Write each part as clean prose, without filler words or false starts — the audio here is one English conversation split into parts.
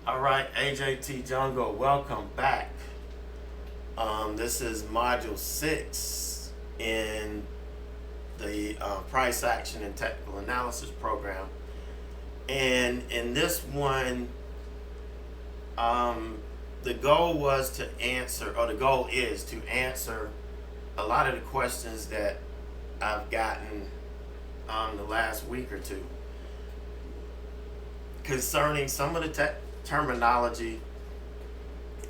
All right, AJT Jungle, welcome back. This is module 6 in the price action and technical analysis program. And in this one, the goal was to answer, or the goal is to answer a lot of the questions that I've gotten the last week or two concerning some of the terminology,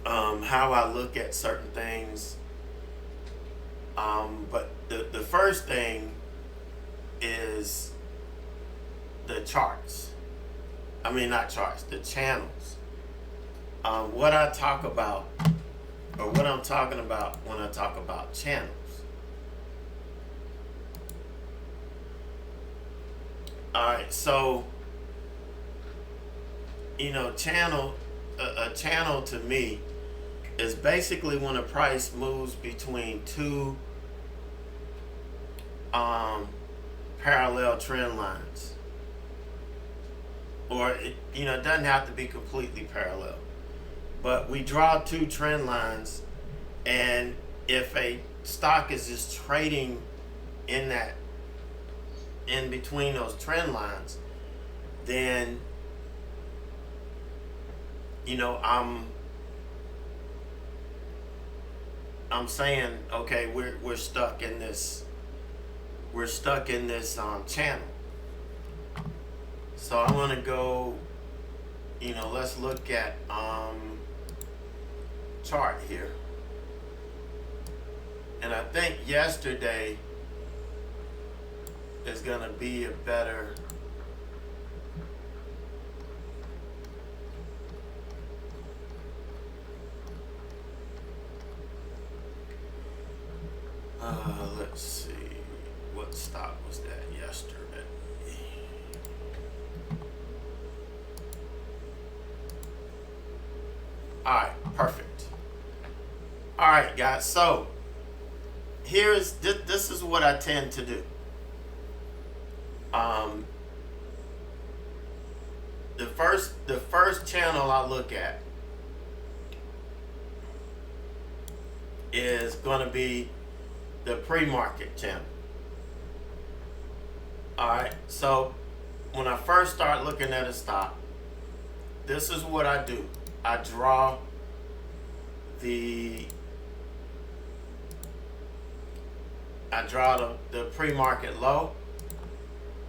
how I look at certain things. But the first thing is the charts. I mean, not charts, the channels. What I talk about, or what I'm talking about when I talk about channels. All right, so, a channel to me is basically when a price moves between two parallel trend lines. Or it doesn't have to be completely parallel. But we draw two trend lines, and if a stock is just trading in between those trend lines, then I'm saying, okay, we're stuck in this channel. So I want to go, let's look at chart here. And I think yesterday is going to be a better let's see, what stock was that yesterday? All right, perfect. All right, guys. So this is what I tend to do. The first channel I look at is going to be the pre-market channel. All right. So when I first start looking at a stock, this is what I do. I draw the pre-market low,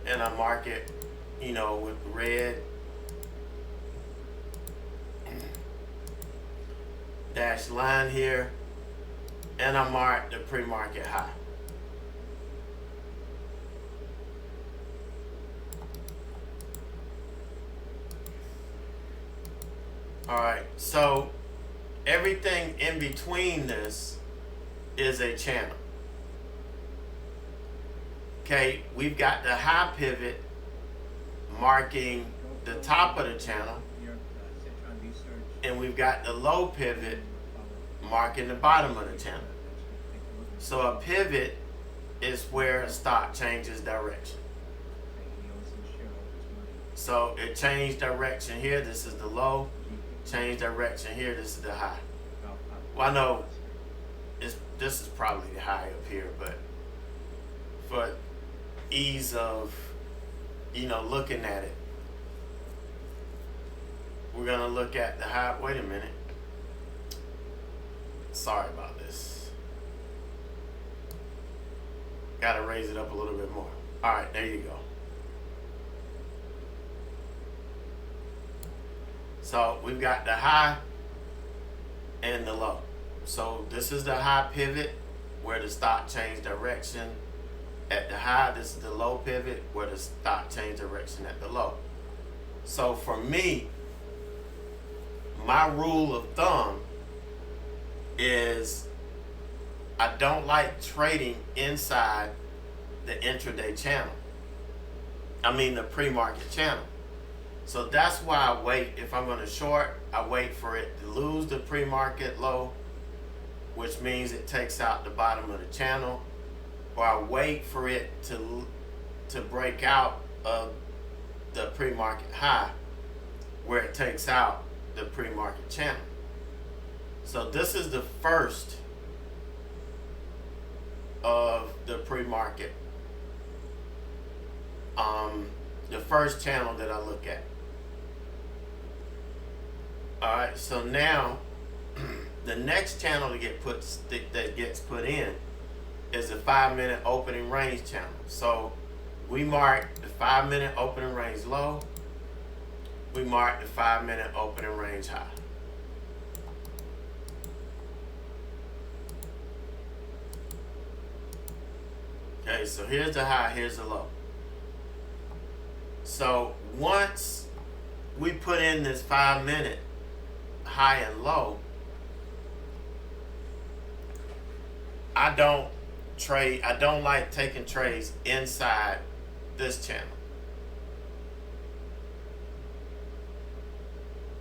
and I mark it, with red dashed line here, and I mark the pre-market high. All right, so everything in between this is a channel. Okay, we've got the high pivot marking the top of the channel, and we've got the low pivot marking the bottom of the channel. So a pivot is where a stock changes direction. So it changed direction here, this is the low. Change direction here, this is the high. Well, I know this is probably the high up here, but for ease of looking at it, we're gonna look at the high. Wait a minute, sorry about this, gotta raise it up a little bit more. All right, there you go. So we've got the high and the low. So this is the high pivot where the stock changed direction at the high. This is the low pivot where the stock changed direction at the low. So for me, my rule of thumb is I don't like trading inside the intraday channel. I mean the pre-market channel. So that's why I wait. If I'm going to short, I wait for it to lose the pre-market low, which means it takes out the bottom of the channel, or I wait for it to break out of the pre-market high, where it takes out the pre-market channel. So this is the first of the pre-market, the first channel that I look at. All right, so now the next channel that gets put in is the 5-minute opening range channel. So we mark the 5-minute opening range low. We mark the 5-minute opening range high. Okay, so here's the high, here's the low. So once we put in this 5-minute high and low, I don't like taking trades inside this channel.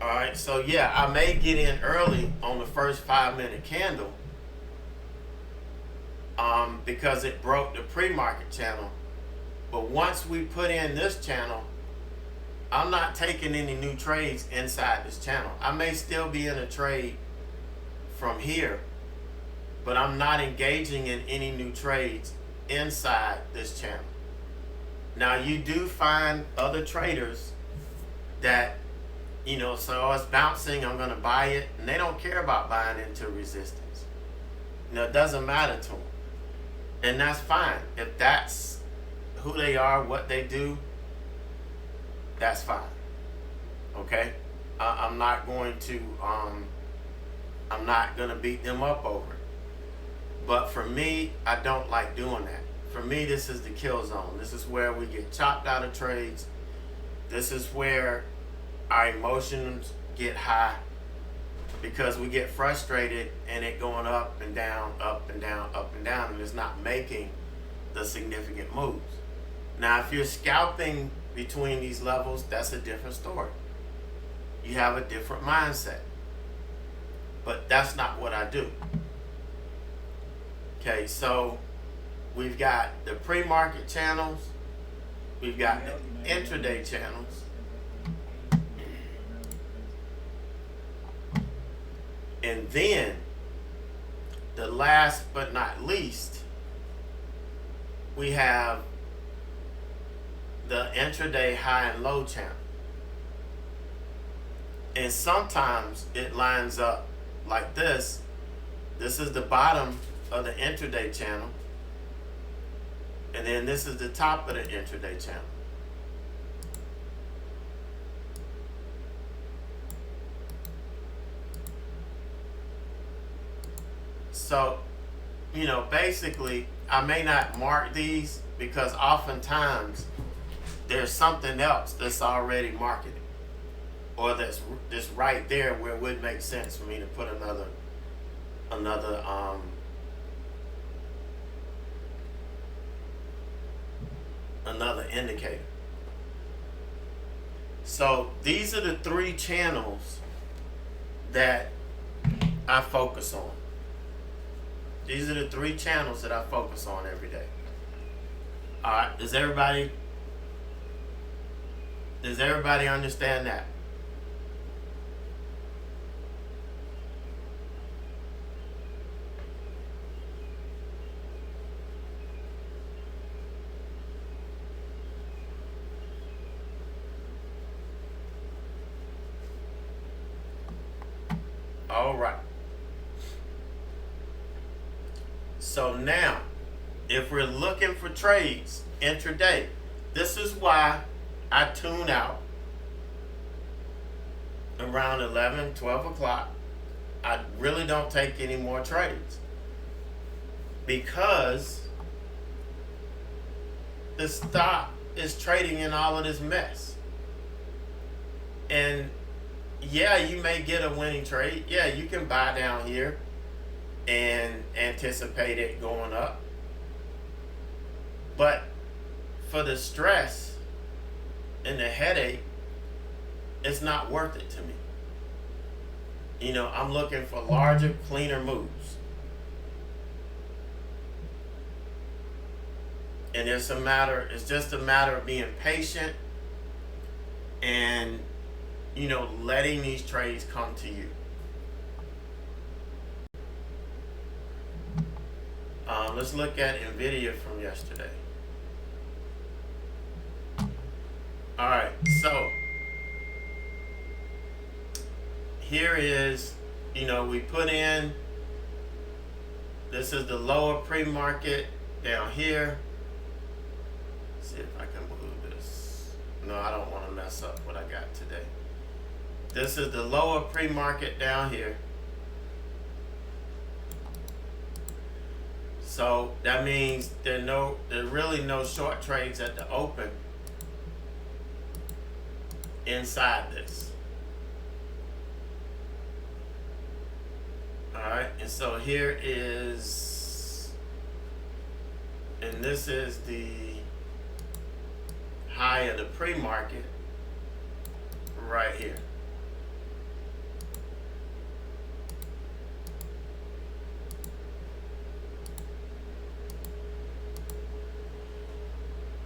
All right, so yeah, I may get in early on the first 5-minute candle because it broke the pre-market channel. But once we put in this channel, I'm not taking any new trades inside this channel. I may still be in a trade from here, but I'm not engaging in any new trades inside this channel. Now, you do find other traders that, so it's bouncing, I'm going to buy it, and they don't care about buying into resistance. It doesn't matter to them. And that's fine. If that's who they are, what they do, that's fine. Okay? I'm not going to beat them up over it. But for me, I don't like doing that. For me, this is the kill zone. This is where we get chopped out of trades. This is where our emotions get high because we get frustrated and it going up and down, up and down, up and down, and it's not making the significant moves. Now, if you're scalping between these levels, that's a different story. You have a different mindset. But that's not what I do. Okay, so we've got the pre-market channels, we've got the intraday channels, and then the last but not least, we have the intraday high and low channel. And sometimes it lines up like this. This is the bottom of the intraday channel, and then this is the top of the intraday channel. So, basically, I may not mark these because oftentimes there's something else that's already marketed, or that's right there where it would make sense for me to put another indicator. So these are the 3 channels that I focus on. These are the 3 channels that I focus on every day. All right, does everybody understand that? All right. So now, if we're looking for trades intraday, this is why I tune out around 11, 12 o'clock. I really don't take any more trades because the stock is trading in all of this mess. And yeah, you may get a winning trade. Yeah, you can buy down here and anticipate it going up. But for the stress and the headache, it's not worth it to me. I'm looking for larger, cleaner moves. And it's just a matter of being patient and letting these trades come to you. Let's look at Nvidia from yesterday. All right, so here is, we put in, this is the lower pre-market down here. Let's see if I can move this. No, I don't want to mess up what I got today. This is the lower pre-market down here. So that means there really no short trades at the open inside this. Alright, and so here is, and this is the high of the pre-market right here.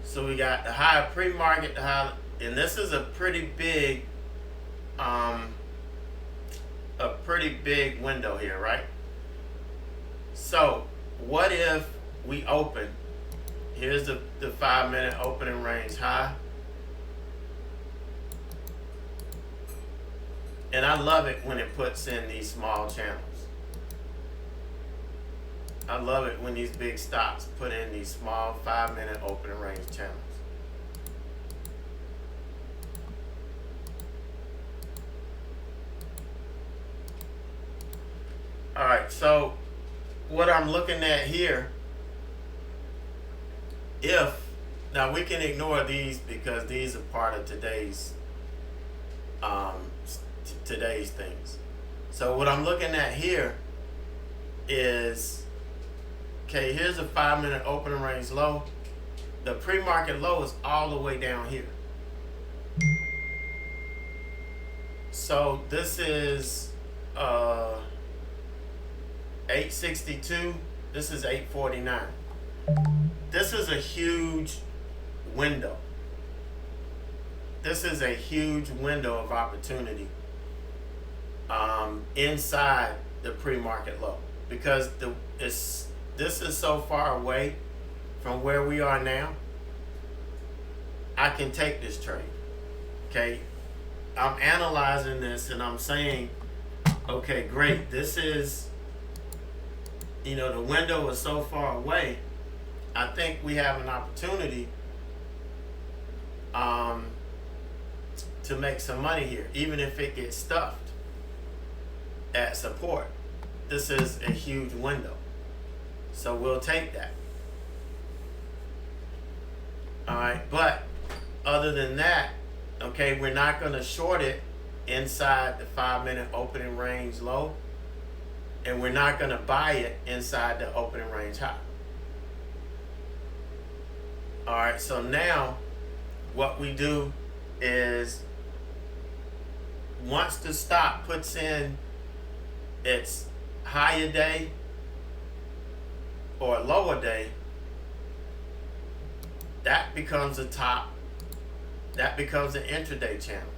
So we got the high pre-market, the high, and this is a pretty big window here, right? So what if we open, here's the 5-minute opening range high, and I love it when it puts in these small channels. I love it when these big stocks put in these small 5-minute opening range channels. All right, so what I'm looking at here, now we can ignore these because these are part of today's things. So what I'm looking at here is, okay, here's a 5-minute opening range low. The pre-market low is all the way down here. So this is 862. This is 849. This is a huge window. This is a huge window of opportunity inside the pre-market low, because this is so far away from where we are now. I can take this trade. Okay, I'm analyzing this and I'm saying, okay, great, this is, the window is so far away. I think we have an opportunity to make some money here, even if it gets stuffed at support. This is a huge window, so we'll take that. All right, but other than that, okay, we're not going to short it inside the 5-minute opening range low, and we're not going to buy it inside the opening range high. All right, so now what we do is, once the stock puts in its higher day or lower day, that becomes a top, that becomes an intraday channel.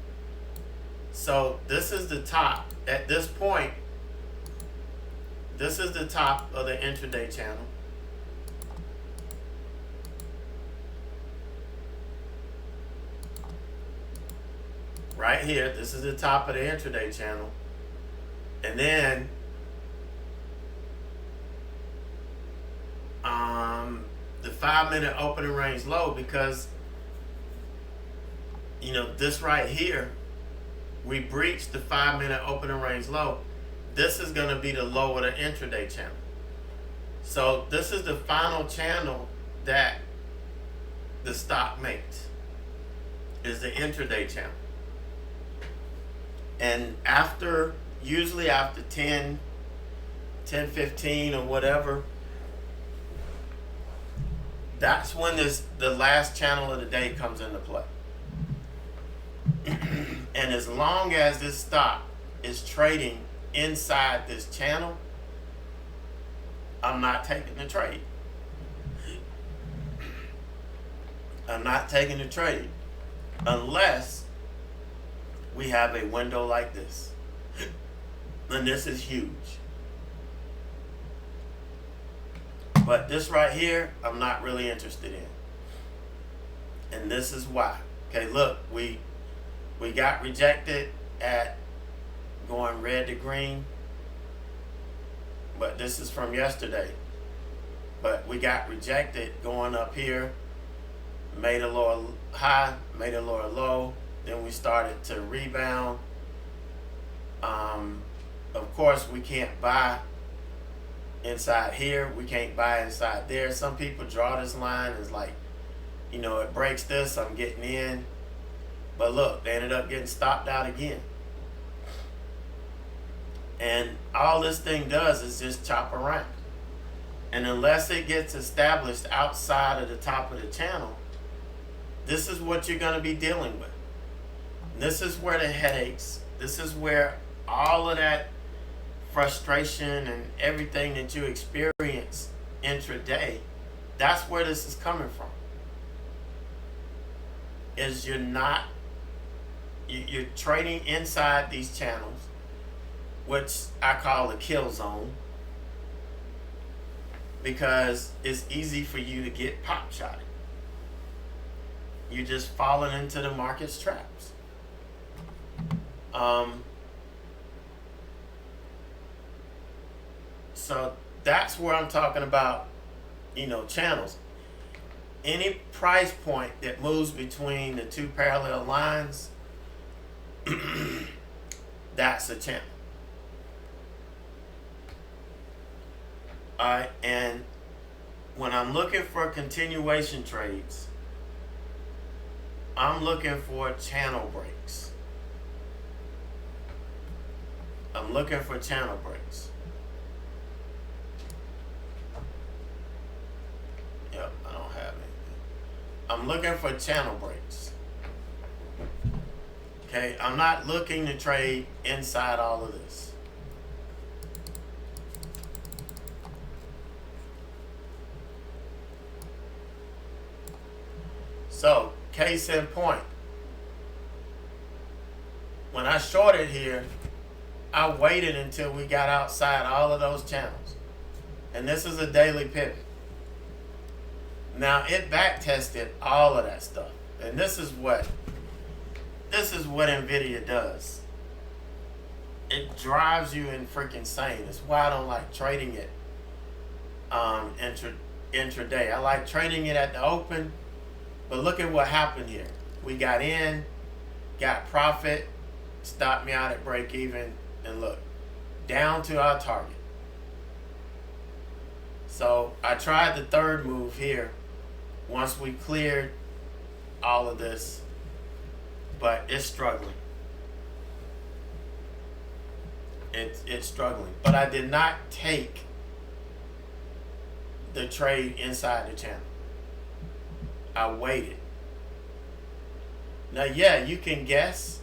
So this is the top. At this point, this is the top of the intraday channel. Right here, this is the top of the intraday channel. And then the 5-minute opening range low, because this right here, we breached the 5-minute opening range low. This is going to be the low of the intraday channel. So this is the final channel that the stock makes, is the intraday channel. And usually after 10, 15 or whatever, that's when the last channel of the day comes into play. And as long as this stock is trading inside this channel, I'm not taking the trade. I'm not taking the trade unless we have a window like this. And this is huge. But this right here, I'm not really interested in. And this is why. Okay, look, we got rejected at going red to green. But this is from yesterday. But we got rejected going up here. Made a lower high, made a lower low. Then we started to rebound. Of course, we can't buy inside here. We can't buy inside there. Some people draw this line as like, you know, it breaks this, I'm getting in. But look, they ended up getting stopped out again. And all this thing does is just chop around. And unless it gets established outside of the top of the channel, this is what you're going to be dealing with. This is where the headaches, this is where all of that frustration and everything that you experience intraday, that's where this is coming from. Is you're trading inside these channels, which I call a kill zone, because it's easy for you to get pop shotted. You're just falling into the market's traps. So that's where I'm talking about, you know, channels. Any price point that moves between the two parallel lines, that's a channel. Alright, and when I'm looking for continuation trades, I'm looking for channel breaks. I'm looking for channel breaks. Yep, I don't have anything. I'm looking for channel breaks. Okay, I'm not looking to trade inside all of this. So, case in point, when I shorted here, I waited until we got outside all of those channels. And this is a daily pivot. Now, it back tested all of that stuff. And this is what Nvidia does. It drives you in freaking insane. It's why I don't like trading it intraday. I like trading it at the open. But look at what happened here. We got in, got profit, stopped me out at break even, and look, down to our target. So I tried the third move here once we cleared all of this, but it's struggling. It's struggling. But I did not take the trade inside the channel. I waited. Now, yeah, you can guess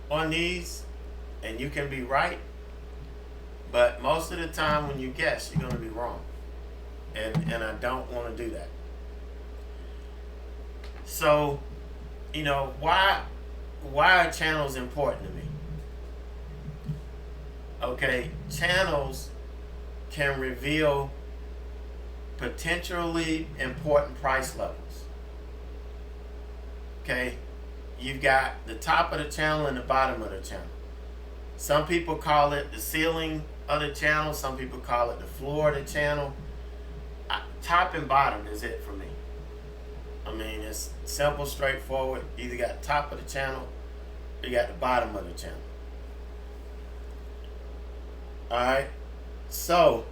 on these and you can be right, but most of the time when you guess, you're going to be wrong. And I don't want to do that. So, you know, why are channels important to me? Okay, channels can reveal potentially important price levels. Okay, you've got the top of the channel and the bottom of the channel. Some people call it the ceiling of the channel. Some people call it the floor of the channel. Top and bottom is it for me. I mean, it's simple, straightforward. You either got the top of the channel or you got the bottom of the channel. Alright, so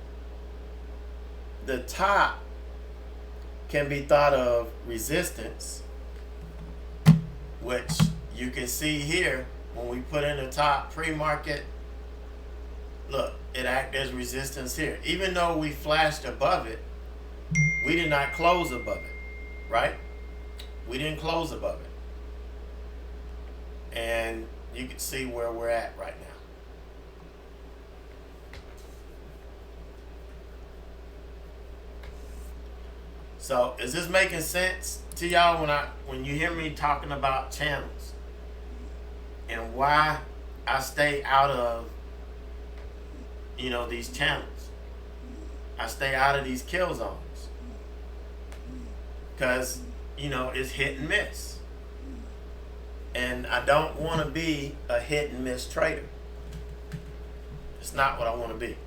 the top can be thought of resistance, which you can see here when we put in the top pre-market. Look, it acted as resistance here. Even though we flashed above it, we did not close above it, right? We didn't close above it. And you can see where we're at right now. So is this making sense to y'all when you hear me talking about channels? and why I stay out of, these channels. I stay out of these kill zones because, it's hit and miss. And I don't want to be a hit and miss trader. It's not what I want to be.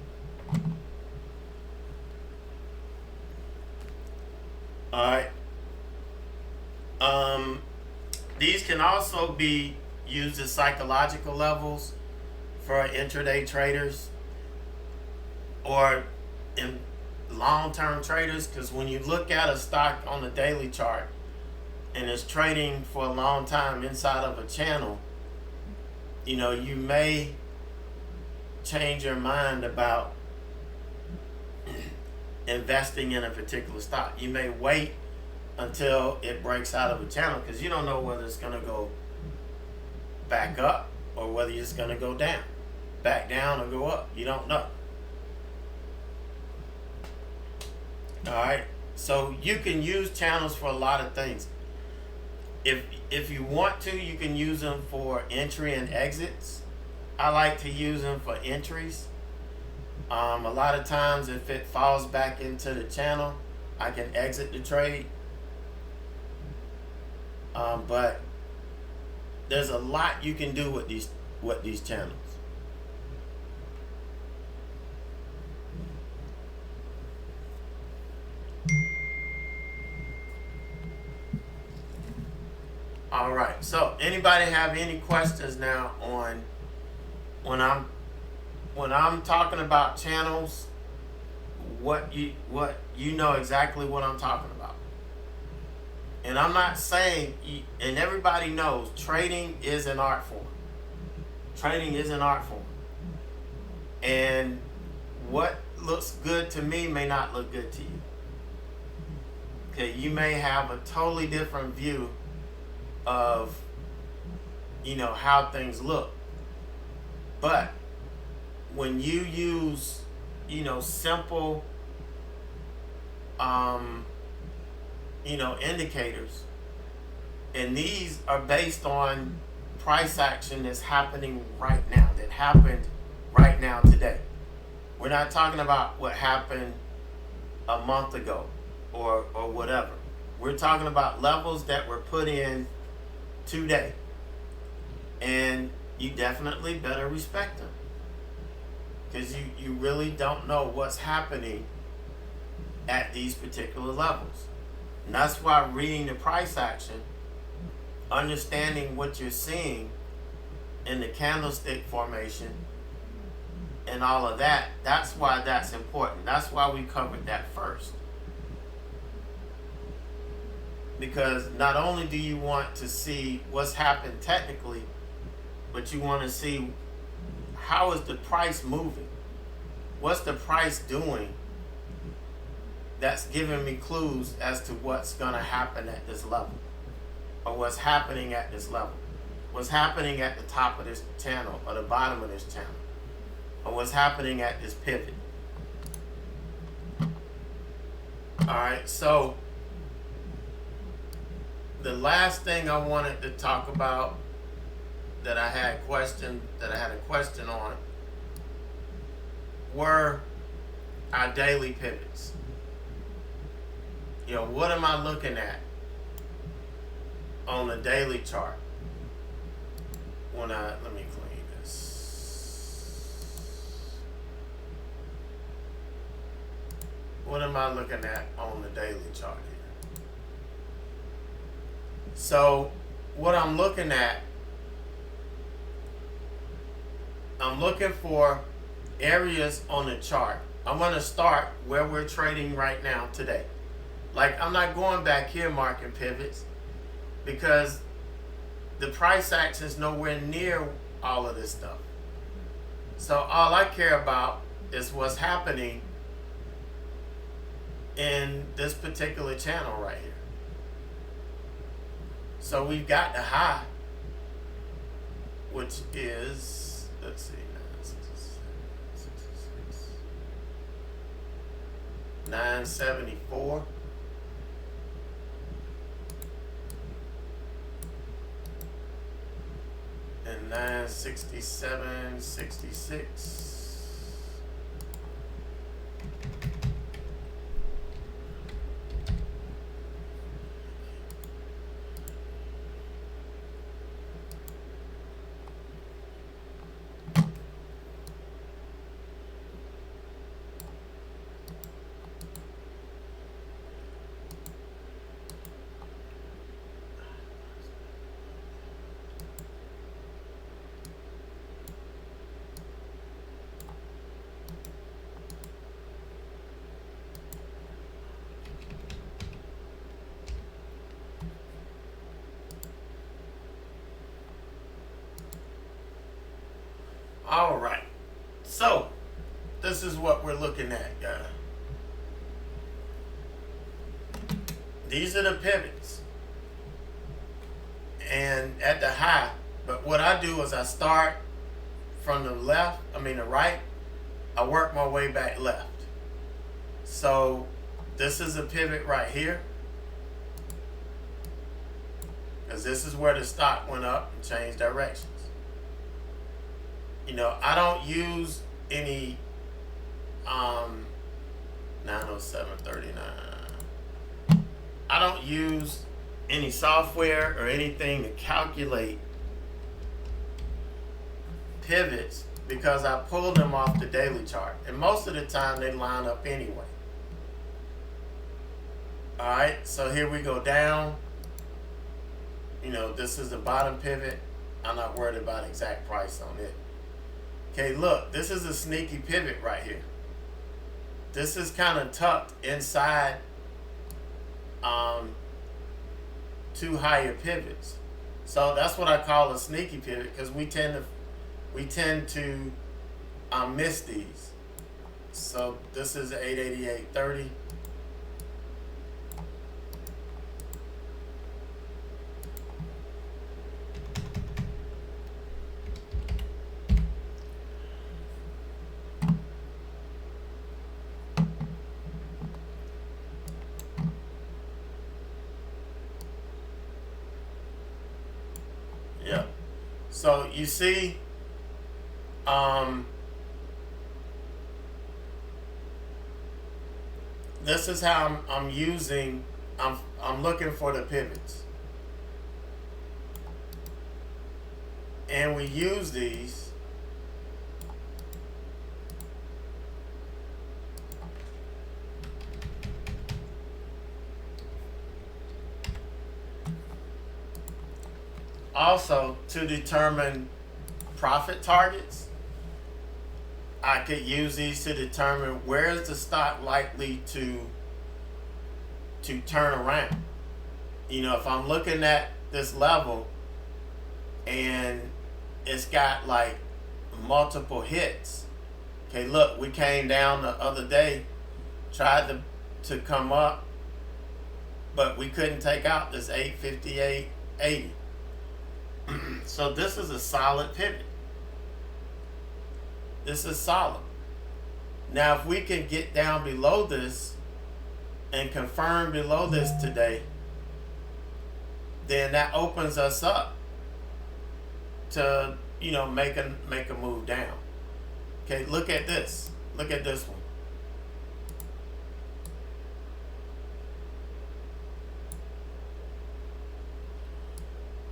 All right. These can also be used as psychological levels for intraday traders or in long-term traders, because when you look at a stock on the daily chart and it's trading for a long time inside of a channel, you may change your mind about investing in a particular stock. You may wait until it breaks out of a channel because you don't know whether it's going to go back up or whether it's going to go down, back down or go up. You don't know. All right. So you can use channels for a lot of things. If you want to, you can use them for entry and exits. I like to use them for entries. A lot of times if it falls back into the channel, I can exit the trade. But there's a lot you can do with these channels. All right. So anybody have any questions now on when I'm talking about channels? What you know exactly what I'm talking about. And I'm not saying, and everybody knows, trading is an art form. Trading is an art form. And what looks good to me may not look good to you. Okay, you may have a totally different view of, how things look. But when you use, simple, indicators, and these are based on price action that's happening right now, that happened right now today. We're not talking about what happened a month ago or whatever. We're talking about levels that were put in today, and you definitely better respect them because you really don't know what's happening at these particular levels. And that's why reading the price action, understanding what you're seeing in the candlestick formation and all of that, that's why that's important. That's why we covered that first. Because not only do you want to see what's happened technically, but you want to see how is the price moving? What's the price doing? That's giving me clues as to what's going to happen at this level, or what's happening at this level, what's happening at the top of this channel or the bottom of this channel, or what's happening at this pivot. All right, so the last thing I wanted to talk about that I had a question on were our daily pivots. What am I looking at on the daily chart? Let me clean this. What am I looking at on the daily chart here? So what I'm looking at, I'm looking for areas on the chart. I'm going to start where we're trading right now today. Like, I'm not going back here marking pivots because the price action is nowhere near all of this stuff. So all I care about is what's happening in this particular channel right here. So we've got the high, which is, let's see, 974. And 67.66. All right, so this is what we're looking at, guys. These are the pivots, and at the high. But what I do is I start from the left, the right. I work my way back left. So this is a pivot right here, because this is where the stock went up and changed directions. I don't use any 907.39. I don't use any software or anything to calculate pivots, because I pull them off the daily chart, and most of the time they line up anyway. Alright, so here we go down. This is the bottom pivot. I'm not worried about exact price on it. Okay, look, this is a sneaky pivot right here. This is kind of tucked inside two higher pivots. So that's what I call a sneaky pivot, because we tend to miss these. So this is 888.30. Yeah. So you see, this is how I'm looking for the pivots, and we use these also to determine profit targets. I could use these to determine where is the stock likely to turn around. If I'm looking at this level and it's got like multiple hits. Okay, look, we came down the other day, tried to come up, but we couldn't take out this 858.80. So this is a solid pivot. This is solid. Now, if we can get down below this and confirm below this today, then that opens us up to make a move down. Okay, look at this. Look at this one.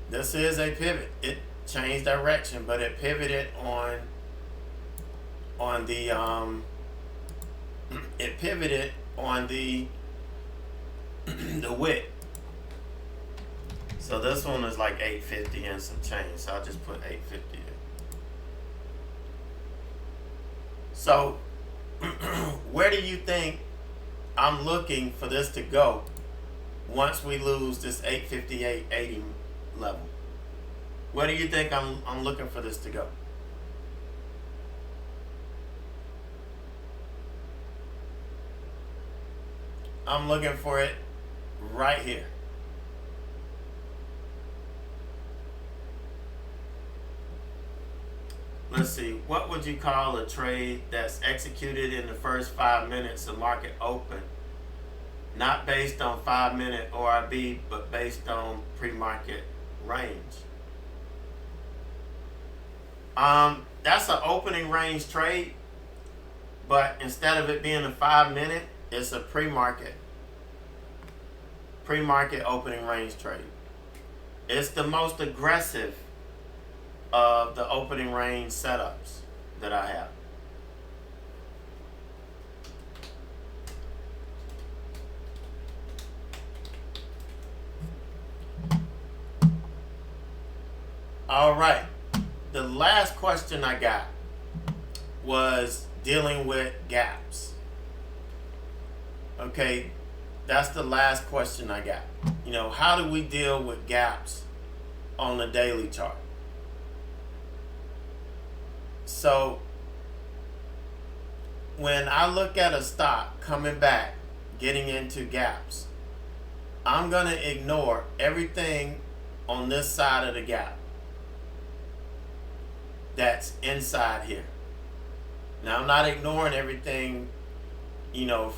This is a pivot. It changed direction, but it pivoted on the it pivoted on the wick. So this one is like 850 and some change. So I'll just put 850 in. So where do you think I'm looking for this to go once we lose this 858.80 level? Where do you think I'm looking for this to go? I'm looking for it right here. Let's see, what would you call a trade that's executed in the first 5 minutes of market open, not based on 5-minute ORB, but based on pre-market range? That's an opening range trade, but instead of it being a 5 minute, it's a pre-market opening range trade. It's the most aggressive of the opening range setups that I have. All right. The last question I got was dealing with gaps. Okay, that's the last question I got. You know, how do we deal with gaps on the daily chart? So when I look at a stock coming back, getting into gaps, I'm going to ignore everything on this side of the gap that's inside here. Now, I'm not ignoring everything, you know,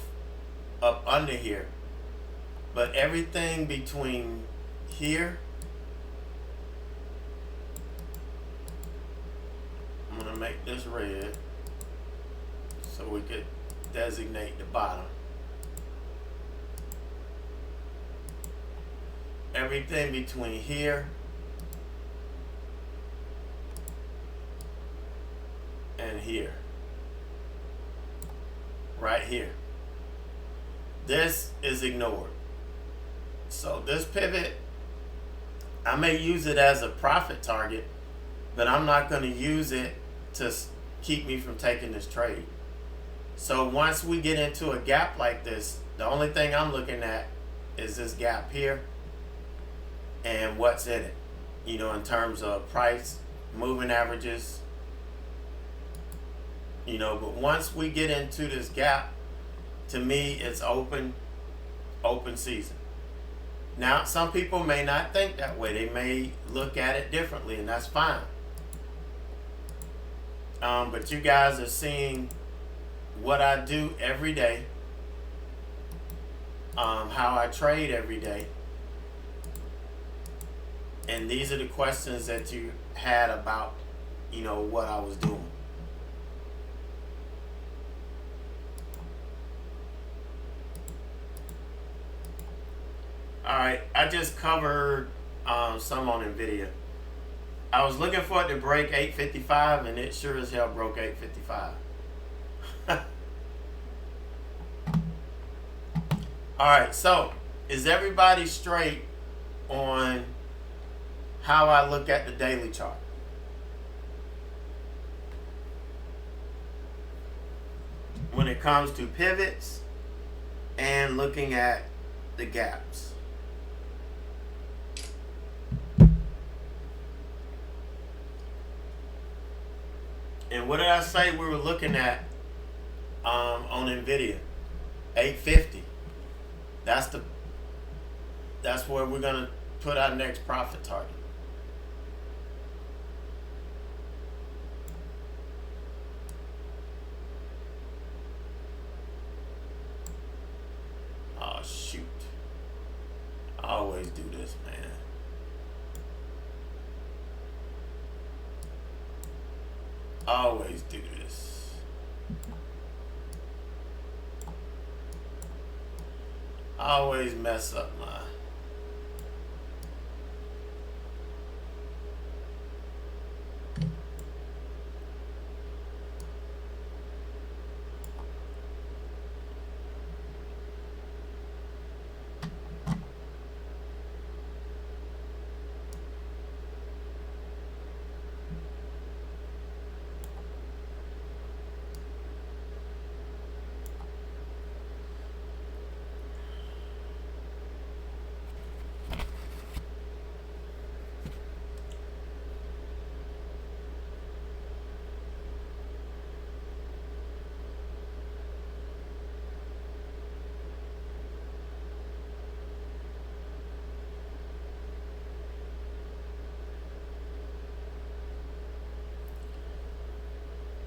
up under here, but everything between here, I'm going to make this red so we could designate the bottom. Everything between here and here, right here, this is ignored. So this pivot, I may use it as a profit target, but I'm not going to use it to keep me from taking this trade. So once we get into a gap like this, the only thing I'm looking at is this gap here and what's in it, you know, in terms of price, moving averages, you know. But once we get into this gap, to me, it's open season. Now, some people may not think that way. They may look at it differently, and that's fine. But you guys are seeing what I do every day, how I trade every day. And these are the questions that you had about, you know, what I was doing. All right, I just covered some on Nvidia. I was looking for it to break 855, and it sure as hell broke 855. All right, so is everybody straight on how I look at the daily chart? When it comes to pivots and looking at the gaps. And what did I say we were looking at on Nvidia? 850. That's where we're gonna put our next profit target. Oh shoot. I always do this, man. Always do this. I always mess up my.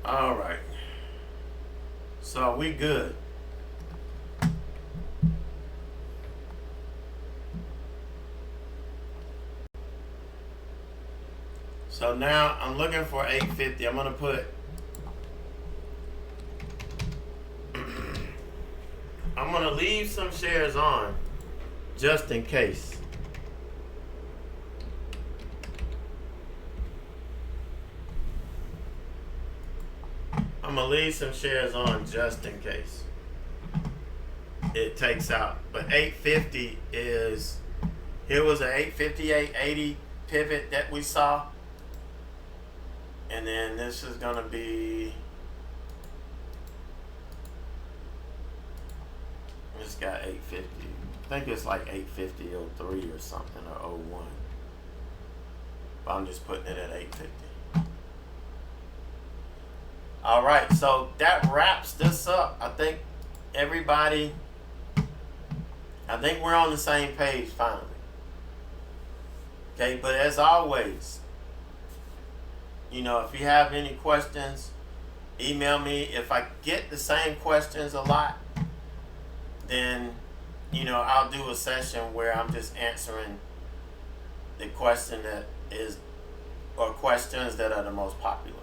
All right. So we good. So now I'm looking for 850. I'm gonna put I'm gonna leave some shares on just in case. I'm gonna leave some shares on just in case it takes out. But 850 is, here was an 858.80 pivot that we saw. And then this is gonna be, it's got 850. I think it's like 850.03 or something, or 01. But I'm just putting it at 850. All right, so that wraps this up. I think we're on the same page finally. Okay, but as always, you know, if you have any questions, email me. If I get the same questions a lot, then, you know, I'll do a session where I'm just answering the question that is, or questions that are the most popular.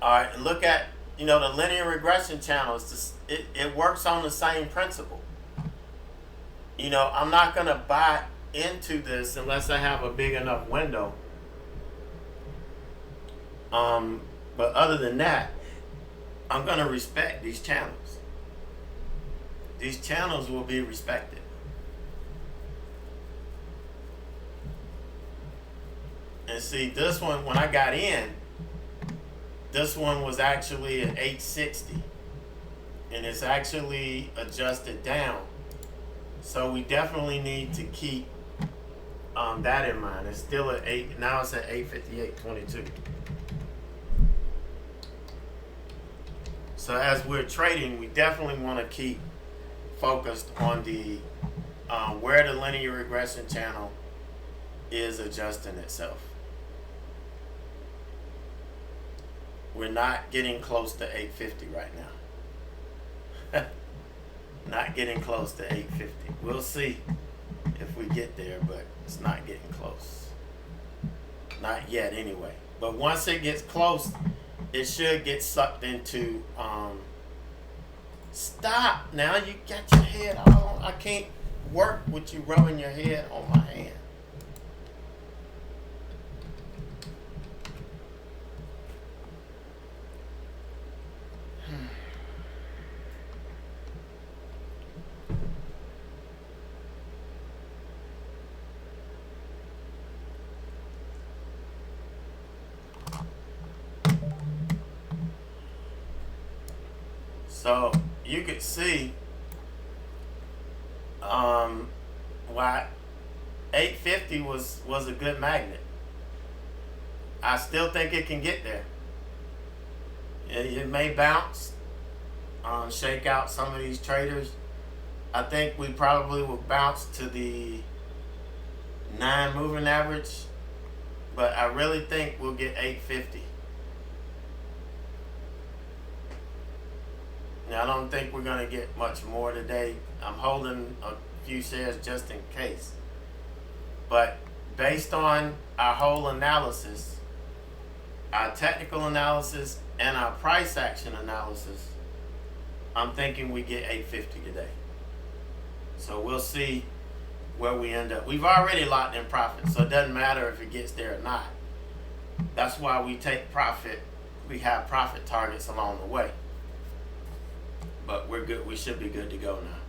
All right, and look at, you know, the linear regression channels. It works on the same principle. You know, I'm not going to buy into this unless I have a big enough window. But other than that, I'm going to respect these channels. These channels will be respected. And see, this one, when I got in, this one was actually at 860, and it's actually adjusted down. So we definitely need to keep that in mind. It's still at 8. Now it's at 858.22. So as we're trading, we definitely want to keep focused on the where the linear regression channel is adjusting itself. We're not getting close to 850 right now. Not getting close to 850. We'll see if we get there, but it's not getting close. Not yet anyway. But once it gets close, it should get sucked into stop. Now you got your head all on. I can't work with you rubbing your head on my hand. So you could see why 850 was a good magnet. I still think it can get there. It may bounce, shake out some of these traders. I think we probably will bounce to the 9 moving average, but I really think we'll get 850. Now, I don't think we're going to get much more today. I'm holding a few shares just in case. But based on our whole analysis, our technical analysis, and our price action analysis, I'm thinking we get 850 today. So we'll see where we end up. We've already locked in profit, so it doesn't matter if it gets there or not. That's why we take profit. We have profit targets along the way. But we're good. We should be good to go now.